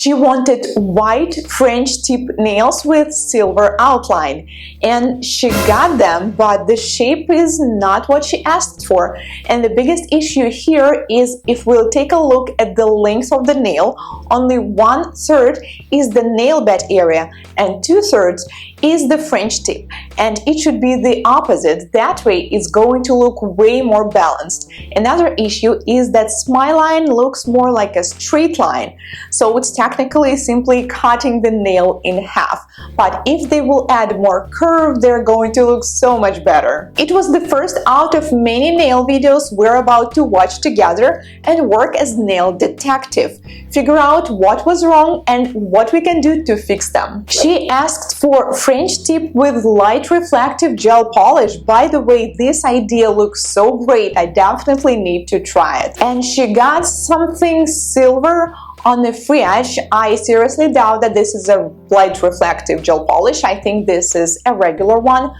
She wanted white French tip nails with silver outline, and she got them, but the shape is not what she asked for. And the biggest issue here is, if we'll take a look at the length of the nail, only 1/3 is the nail bed area and 2/3 is the French tip, and it should be the opposite. That way it's going to look way more balanced. Another issue is that smile line looks more like a straight line, so it's technically simply cutting the nail in half, but if they will add more curve, they're going to look so much better. It was the first out of many nail videos we're about to watch together and work as nail detective, figure out what was wrong and what we can do to fix them. She asked for French tip with light reflective gel polish. By the way, this idea looks so great, I definitely need to try it. And she got something silver on the free edge. I seriously doubt that this is a light reflective gel polish. I think this is a regular one.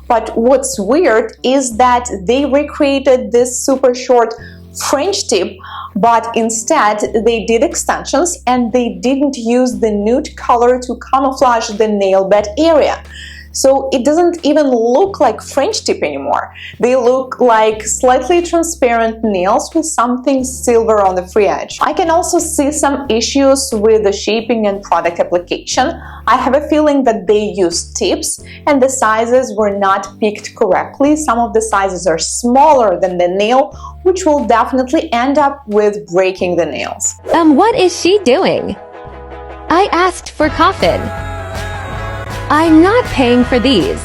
But what's weird is that they recreated this super short French tip, but instead they did extensions and they didn't use the nude color to camouflage the nail bed area. So it doesn't even look like French tip anymore. They look like slightly transparent nails with something silver on the free edge. I can also see some issues with the shaping and product application. I have a feeling that they used tips and the sizes were not picked correctly. Some of the sizes are smaller than the nail, which will definitely end up with breaking the nails. What is she doing? I asked for coffin. I'm not paying for these.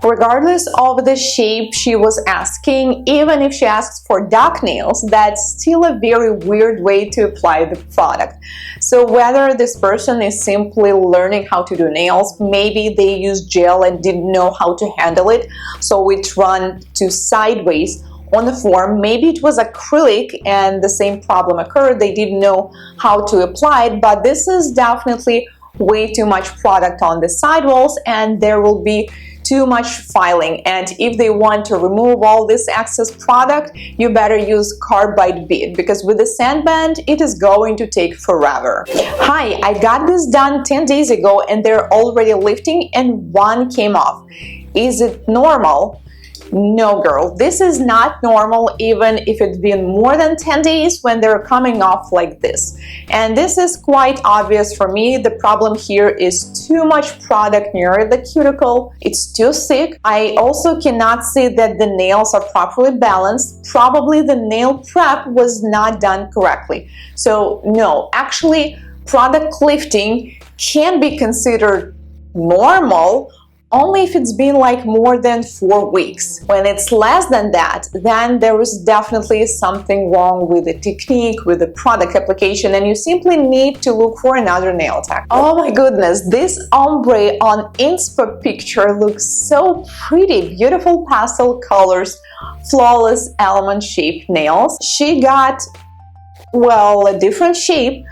Regardless of the shape she was asking, even if she asked for duck nails, that's still a very weird way to apply the product. So whether this person is simply learning how to do nails, maybe they used gel and didn't know how to handle it, so it ran to sideways on the form. Maybe it was acrylic and the same problem occurred, they didn't know how to apply it, but this is definitely way too much product on the sidewalls and there will be too much filing, and if they want to remove all this excess product, you better use carbide bead, because with the sandband it is going to take forever. Hi, I got this done 10 days ago and they're already lifting and one came off. Is it normal? No, girl, this is not normal, even if it's been more than 10 days when they're coming off like this. And this is quite obvious for me. The problem here is too much product near the cuticle. It's too thick. I also cannot see that the nails are properly balanced. Probably the nail prep was not done correctly. So no, actually, product lifting can be considered normal only if it's been like more than 4 weeks. When it's less than that, then there is definitely something wrong with the technique, with the product application, and you simply need to look for another nail tech. Oh my goodness, this ombre on Inspo picture looks so pretty. Beautiful pastel colors, flawless almond-shaped nails. She got, well, a different shape,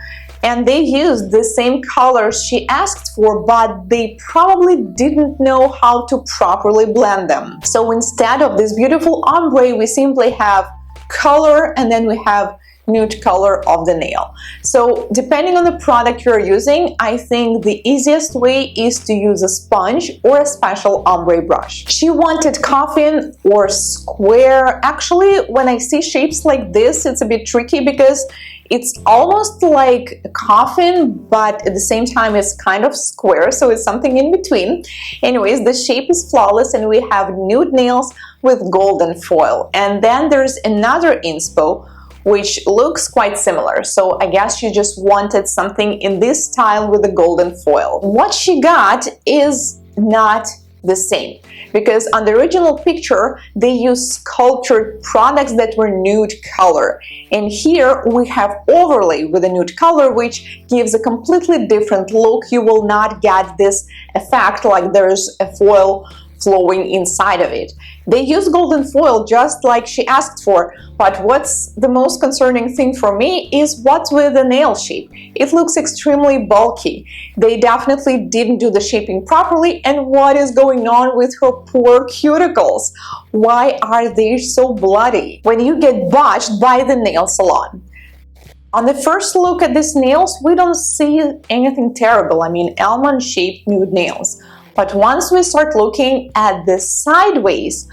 and they used the same colors she asked for, but they probably didn't know how to properly blend them. So instead of this beautiful ombre, we simply have color and then we have nude color of the nail. So depending on the product you're using, I think the easiest way is to use a sponge or a special ombre brush. She wanted coffin or square. Actually, when I see shapes like this, it's a bit tricky because it's almost like a coffin, but at the same time it's kind of square, so it's something in between. Anyways, the shape is flawless and we have nude nails with golden foil. And then there's another inspo which looks quite similar, so I guess she just wanted something in this style with the golden foil. What she got is not the same, because on the original picture they used sculptured products that were nude color, and here we have overlay with a nude color, which gives a completely different look. You will not get this effect like there's a foil flowing inside of it. They use golden foil just like she asked for, but what's the most concerning thing for me is what's with the nail shape. It looks extremely bulky. They definitely didn't do the shaping properly, and what is going on with her poor cuticles? Why are they so bloody? When you get botched by the nail salon, On the first look at these nails, we don't see anything terrible. I mean, almond-shaped nude nails. But once we start looking at the sideways,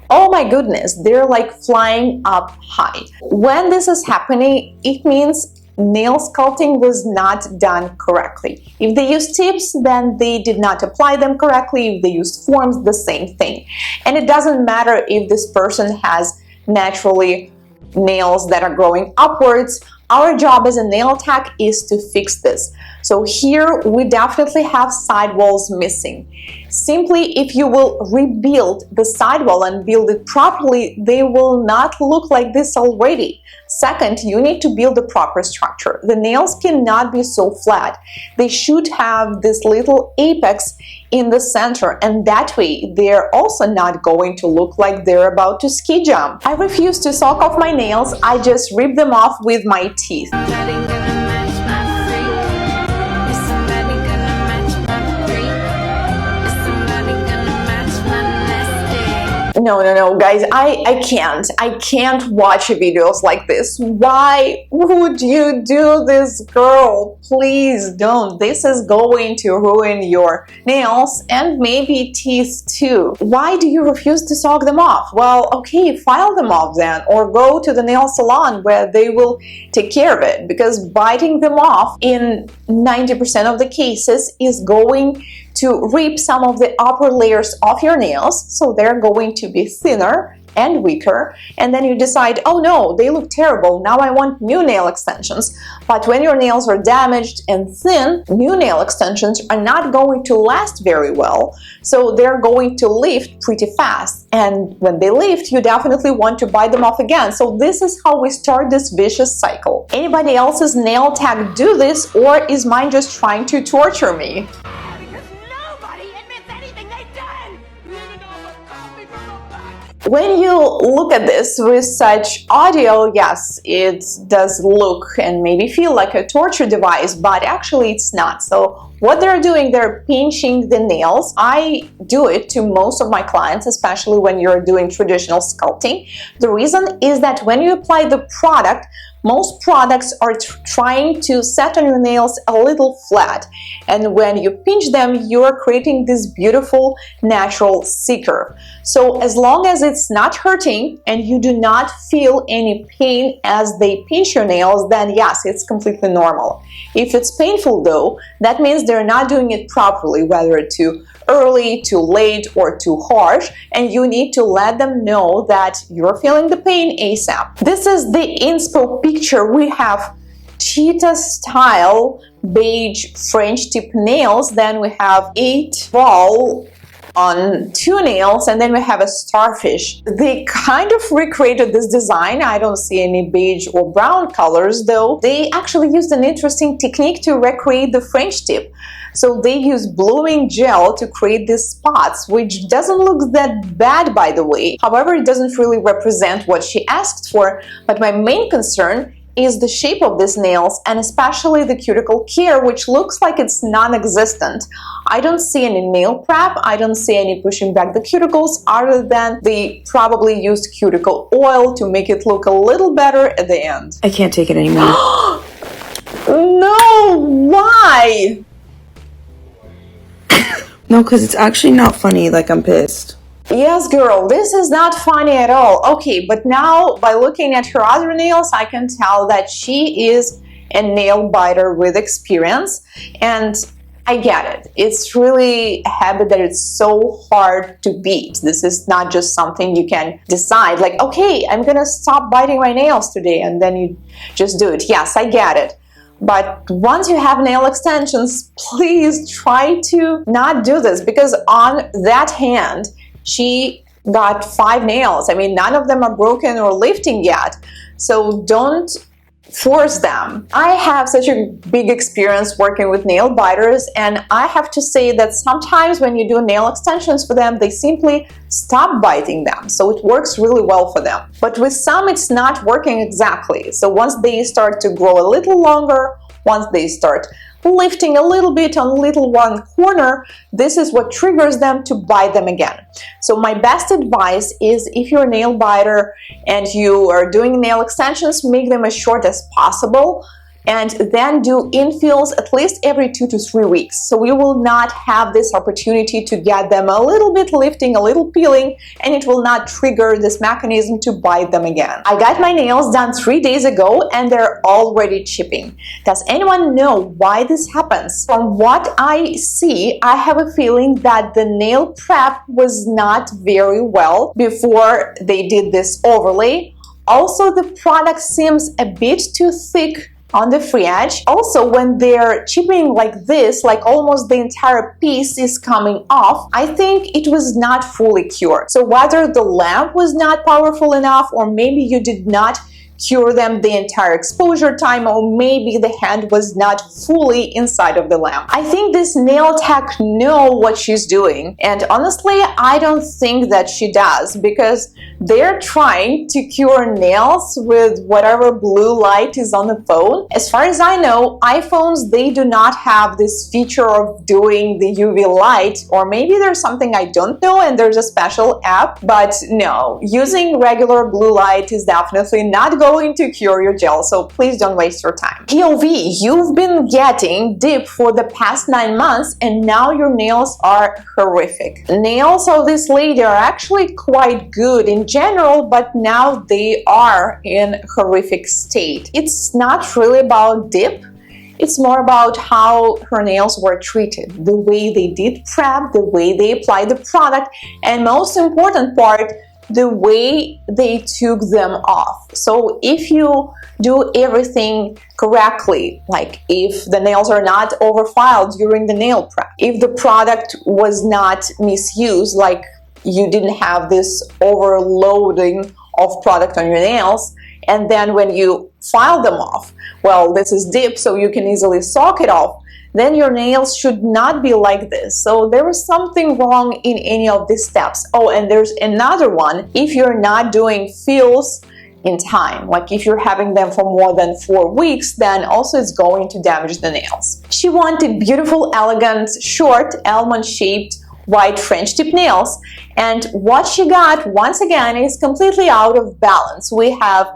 oh my goodness, they're like flying up high. When this is happening, it means nail sculpting was not done correctly. If they used tips, then they did not apply them correctly. If they used forms, the same thing. And it doesn't matter if this person has naturally nails that are growing upwards. Our job as a nail tech is to fix this. So here we definitely have sidewalls missing. Simply, if you will rebuild the sidewall and build it properly, they will not look like this already. Second, you need to build a proper structure. The nails cannot be so flat. They should have this little apex in the center, and that way they're also not going to look like they're about to ski jump. I refuse to soak off my nails. I just rip them off with my teeth. No, guys, I can't watch videos like this. Why would you do this, girl? Please don't. This is going to ruin your nails and maybe teeth too. Why do you refuse to soak them off? Well, okay, file them off then, or go to the nail salon where they will take care of it, because biting them off in 90% of the cases is going to rip some of the upper layers off your nails, so they're going to be thinner and weaker, and then you decide, oh no, they look terrible, now I want new nail extensions. But when your nails are damaged and thin, new nail extensions are not going to last very well, so they're going to lift pretty fast, and when they lift, you definitely want to bite them off again. So this is how we start this vicious cycle. Anybody else's nail tech do this, or is mine just trying to torture me? When you look at this with such audio, yes, it does look and maybe feel like a torture device, but actually it's not. So what they're doing, they're pinching the nails. I do it to most of my clients, especially when you're doing traditional sculpting. The reason is that when you apply the product, most products are trying to set on your nails a little flat, and when you pinch them, you are creating this beautiful natural C-curve. So as long as it's not hurting and you do not feel any pain as they pinch your nails, then yes, it's completely normal. If it's painful though, that means they're not doing it properly, whether too early, too late, or too harsh, and you need to let them know that you're feeling the pain ASAP. This is the inspo picture. We have cheetah style beige French tip nails, then we have 8 ball on 2 nails, and then we have a starfish. They kind of recreated this design. I don't see any beige or brown colors though. They actually used an interesting technique to recreate the French tip. So they use bluing gel to create these spots, which doesn't look that bad, by the way. However, it doesn't really represent what she asked for, but my main concern is the shape of these nails, and especially the cuticle care, which looks like it's non-existent. I don't see any nail prep, I don't see any pushing back the cuticles, other than they probably used cuticle oil to make it look a little better at the end. I can't take it anymore. No, why? No, because it's actually not funny, like I'm pissed. Yes, girl, this is not funny at all. Okay, but now by looking at her other nails, I can tell that she is a nail biter with experience, and I get it. It's really a habit that it's so hard to beat. This is not just something you can decide, like, okay, I'm gonna stop biting my nails today, and then you just do it. Yes, I get it. But once you have nail extensions, please try to not do this, because on that hand, she got 5 nails. I mean, none of them are broken or lifting yet, so don't force them. I have such a big experience working with nail biters, and I have to say that sometimes when you do nail extensions for them, they simply stop biting them, so it works really well for them. But with some, it's not working exactly. So once they start to grow a little longer, once they start lifting a little bit on little one corner, this is what triggers them to bite them again. So my best advice is, if you're a nail biter and you are doing nail extensions, make them as short as possible, and then do infills at least every 2 to 3 weeks. So you will not have this opportunity to get them a little bit lifting, a little peeling, and it will not trigger this mechanism to bite them again. I got my nails done 3 days ago and they're already chipping. Does anyone know why this happens? From what I see, I have a feeling that the nail prep was not very well before they did this overlay. Also, the product seems a bit too thick on the free edge. Also, when they're chipping like this, like almost the entire piece is coming off, I think it was not fully cured. So whether the lamp was not powerful enough, or maybe you did not cure them the entire exposure time, or maybe the hand was not fully inside of the lamp. I think this nail tech knows what she's doing, and honestly I don't think that she does, because they're trying to cure nails with whatever blue light is on the phone. As far as I know, iPhones, they do not have this feature of doing the UV light, or maybe there's something I don't know and there's a special app, but no, using regular blue light is definitely not going to cure your gel, so please don't waste your time. POV, you've been getting dip for the past 9 months and now your nails are horrific. Nails of this lady are actually quite good in general, but now they are in horrific state. It's not really about dip, it's more about how her nails were treated, the way they did prep, the way they applied the product, and most important part, the way they took them off. So if you do everything correctly, like if the nails are not overfiled during the nail prep, if the product was not misused, like you didn't have this overloading of product on your nails, and then when you file them off, well, this is dip, so you can easily soak it off, then your nails should not be like this. So there is something wrong in any of these steps. Oh, and there's another one. If you're not doing fills in time, like if you're having them for more than 4 weeks, then also it's going to damage the nails. She wanted beautiful, elegant, short, almond-shaped, white French tip nails, and what she got, once again, is completely out of balance. We have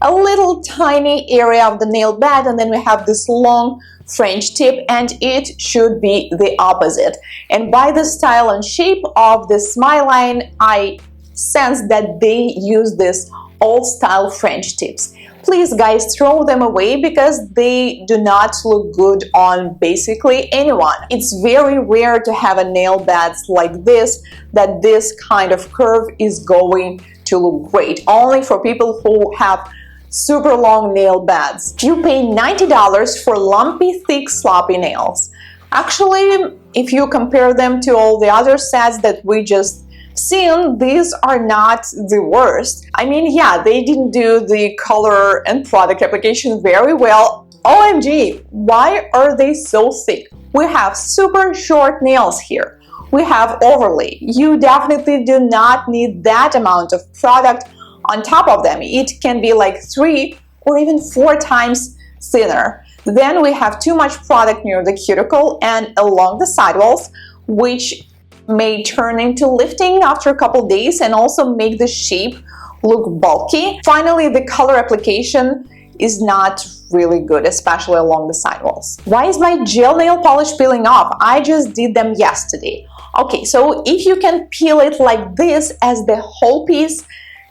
a little tiny area of the nail bed, and then we have this long French tip, and it should be the opposite. And by the style and shape of the smile line, I sense that they use this old style French tips. Please guys, throw them away because they do not look good on basically anyone. It's very rare to have a nail bed like this, that this kind of curve is going to look great. Only for people who have super long nail beds. You pay $90 for lumpy, thick, sloppy nails. Actually, if you compare them to all the other sets that we just seen, these are not the worst. I mean, yeah, they didn't do the color and product application very well. OMG, why are they so thick? We have super short nails here. We have overlay. You definitely do not need that amount of product on top of them. It can be like 3 or even 4 times thinner. Then we have too much product near the cuticle and along the sidewalls, which may turn into lifting after a couple days and also make the shape look bulky. Finally, the color application is not really good, especially along the sidewalls. Why is my gel nail polish peeling off? I just did them yesterday. Okay, so if you can peel it like this as the whole piece,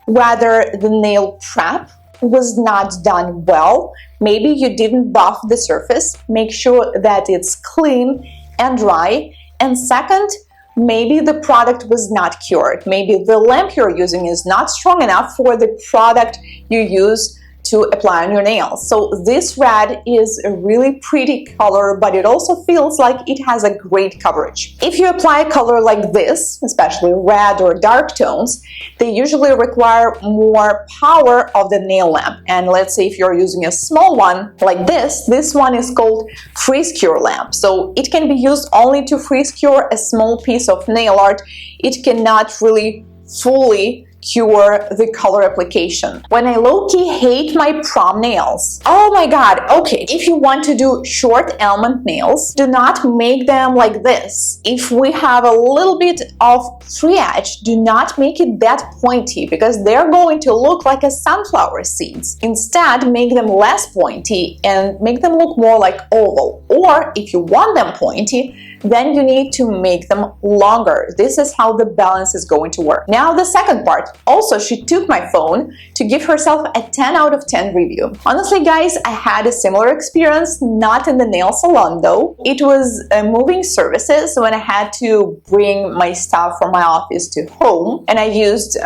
whether the nail prep was not done well, maybe you didn't buff the surface, make sure that it's clean and dry, and second, maybe the product was not cured. Maybe the lamp you're using is not strong enough for the product you use to apply on your nails. So this red is a really pretty color, but it also feels like it has a great coverage. If you apply a color like this, especially red or dark tones, they usually require more power of the nail lamp. And let's say if you're using a small one like this one is called freeze cure lamp. So it can be used only to freeze cure a small piece of nail art. It cannot really fully cure the color application. When I low-key hate my prom nails. Oh my god, okay, if you want to do short almond nails, do not make them like this. If we have a little bit of free-edge, do not make it that pointy because they're going to look like a sunflower seeds. Instead, make them less pointy and make them look more like oval. Or if you want them pointy, then you need to make them longer. This is how the balance is going to work. Now the second part. Also, she took my phone to give herself a 10 out of 10 review. Honestly, guys, I had a similar experience, not in the nail salon though. It was moving services when I had to bring my stuff from my office to home, and I used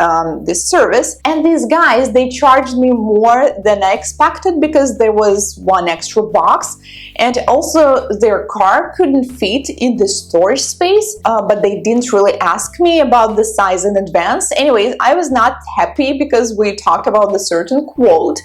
this service. And these guys, they charged me more than I expected because there was one extra box, and also their car couldn't fit in the storage space, but they didn't really ask me about the size in advance. Anyways, I was not happy because we talked about the certain quote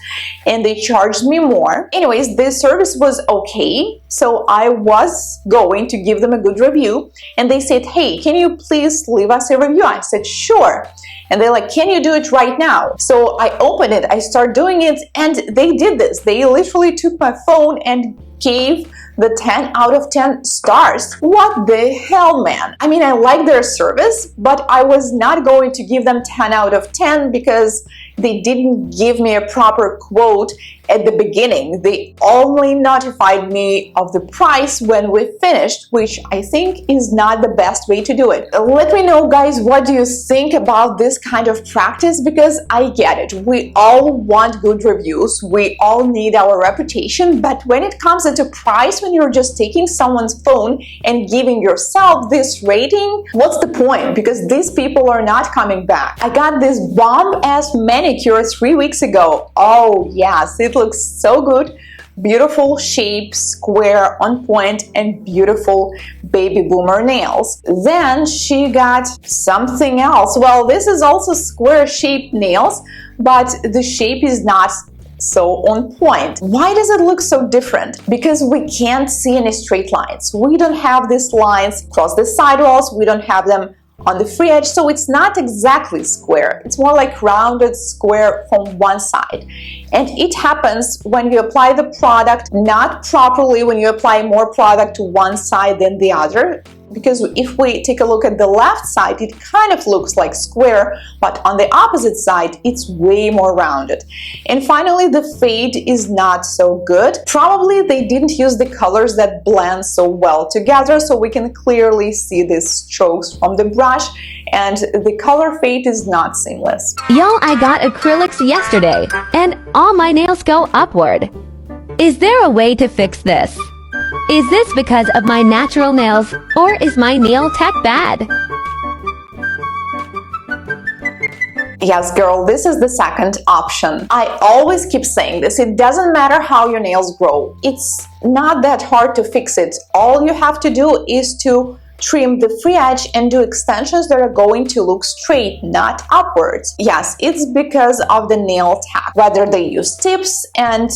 and they charged me more. Anyways, this service was okay, so I was going to give them a good review, and they said, hey, can you please leave us a review? I said, sure. And they're like, can you do it right now? So I opened it, I started doing it, and they did this. They literally took my phone and gave the 10 out of 10 stars. What the hell, man? I mean, I like their service, but I was not going to give them 10 out of 10 because they didn't give me a proper quote at the beginning. They only notified me of the price when we finished, which I think is not the best way to do it. Let me know, guys, what do you think about this kind of practice, because I get it. We all want good reviews. We all need our reputation, but when it comes into price, when you're just taking someone's phone and giving yourself this rating, what's the point? Because these people are not coming back. I got this bomb-ass manicure 3 weeks ago. Oh yes, it looks so good. Beautiful shape, square, on point, and beautiful baby boomer nails. Then she got something else. Well, this is also square shaped nails, but the shape is not so on point. Why does it look so different? Because we can't see any straight lines. We don't have these lines across the sidewalls. We don't have them on the free edge, so it's not exactly square. It's more like rounded square from one side. And it happens when you apply the product not properly, when you apply more product to one side than the other. Because if we take a look at the left side, it kind of looks like square, but on the opposite side, it's way more rounded. And finally, the fade is not so good. Probably they didn't use the colors that blend so well together, so we can clearly see these strokes from the brush, and the color fade is not seamless. Yo, I got acrylics yesterday, and all my nails go upward. Is there a way to fix this? Is this because of my natural nails, or is my nail tech bad? Yes, girl, this is the second option. I always keep saying this. It doesn't matter how your nails grow. It's not that hard to fix it. All you have to do is to trim the free edge and do extensions that are going to look straight, not upwards. Yes, it's because of the nail tech. Whether they use tips and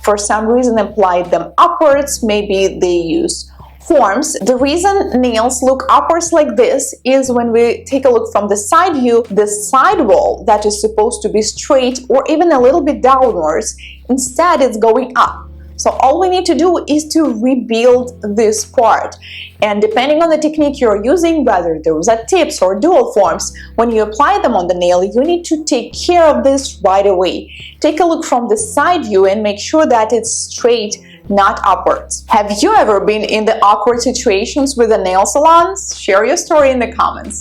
for some reason applied them upwards, maybe they use forms. The reason nails look upwards like this is when we take a look from the side view, the sidewall that is supposed to be straight or even a little bit downwards, instead it's going up. So all we need to do is to rebuild this part. And depending on the technique you're using, whether those are tips or dual forms, when you apply them on the nail, you need to take care of this right away. Take a look from the side view and make sure that it's straight, not upwards. Have you ever been in the awkward situations with the nail salons? Share your story in the comments.